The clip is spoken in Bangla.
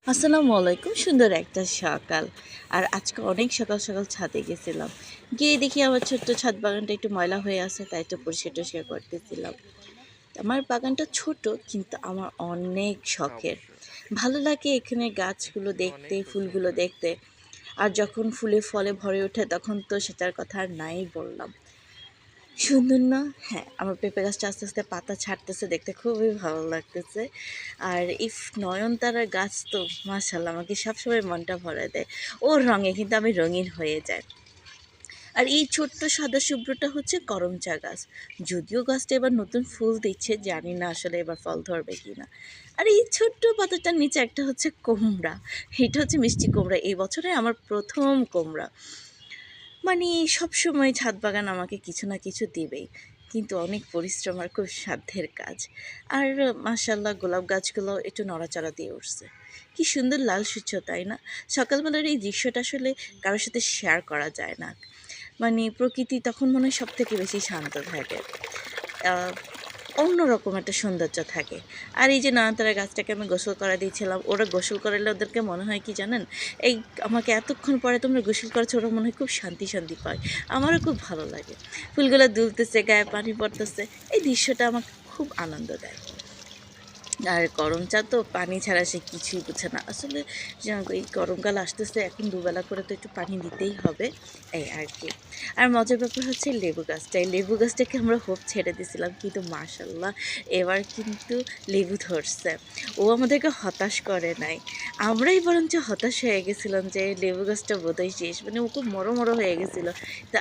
আসসালামু আলাইকুম। সুন্দর একটা সকাল। আর আজকে অনেক সকাল সকাল ছাদে গেছিলাম। গিয়ে দেখি আমার ছোট্ট ছাদ বাগানটা একটু ময়লা হয়ে আছে, তাই একটু পরিষ্কার-টরিষ্কার করতেছিলাম। আমার বাগানটা ছোট কিন্তু আমার অনেক শখের। ভালো লাগে এখানে গাছগুলো দেখতে, ফুলগুলো দেখতে। আর যখন ফুলে ফলে ভরে ওঠে তখন তো সেটার কথা আর নাই বললাম। সুন্দর না? হ্যাঁ, আমার পেঁপে গাছটা আস্তে, আস্তে পাতা ছাড়তেছে, দেখতে খুবই ভালো লাগতেছে। আর নয়নতারার গাছ তো মাশাআল্লাহ আমাকে সবসময় মনটা ভরায় দেয়। ওর রঙে কিন্তু আমি রঙিন হয়ে যাই। আর এই ছোট্ট সাদা শুভ্রটা হচ্ছে করমচা গাছ। যদিও গাছটা এবার নতুন ফুল দিচ্ছে, জানি না আসলে এবার ফল ধরবে কিনা। আর এই ছোট্ট পাতাটার নিচে একটা হচ্ছে কুমড়া। এটা হচ্ছে মিষ্টি কুমড়া। এই বছরে আমার ১ম কুমড়া। মানে সবসময় ছাদ বাগান আমাকে কিছু না কিছু দিবেই। কিন্তু অনেক পরিশ্রম আর খুব সাধ্যের কাজ। আর মাশাআল্লাহ গোলাপ গাছগুলো একটু নড়াচড়া দিয়ে উঠছে। কি সুন্দর লাল সূর্য, তাই না? সকালবেলার এই দৃশ্যটা আসলে কারো সাথে শেয়ার করা যায় না। মানে প্রকৃতি তখন মনে হয় সবথেকে বেশি শান্ত থাকে। আ অন্যরকম একটা সৌন্দর্য থাকে। আর এই যে নয়নতারা গাছটাকে আমি গোসল করা দিয়েছিলাম, ওরা গোসল করালে ওদেরকে মনে হয় কি জানেন? এই আমাকে এতক্ষণ পরে তোমরা গোসল করেছো, ওরা মনে হয় খুব শান্তি, শান্তি পায়। আমারও খুব ভালো লাগে। ফুলগুলো দুলতেছে, গায়ে পানি পড়তেছে। এই দৃশ্যটা আমাকে খুব আনন্দ দেয়। আর গরম চা তো পানি ছাড়া সে কিছুই বোঝে না। আসলে এই গরমকাল আসতেছে, এখন দুবেলা করে তো একটু পানি দিতেই হবে, এই আর কি। আর মজার ব্যাপার হচ্ছে লেবু গাছটা। এই লেবু গাছটাকে আমরা হোপ ছেড়ে দিয়েছিলাম, কিন্তু মাশাআল্লাহ এবার কিন্তু লেবু ধরছে। ও আমাদেরকে হতাশ করে নাই। আমরাই বরঞ্চ হতাশ হয়ে গেছিলাম যে লেবু গাছটা বোধহয় শেষ। মানে ও খুব মড়ো, মড়ো হয়ে গেছিল। তো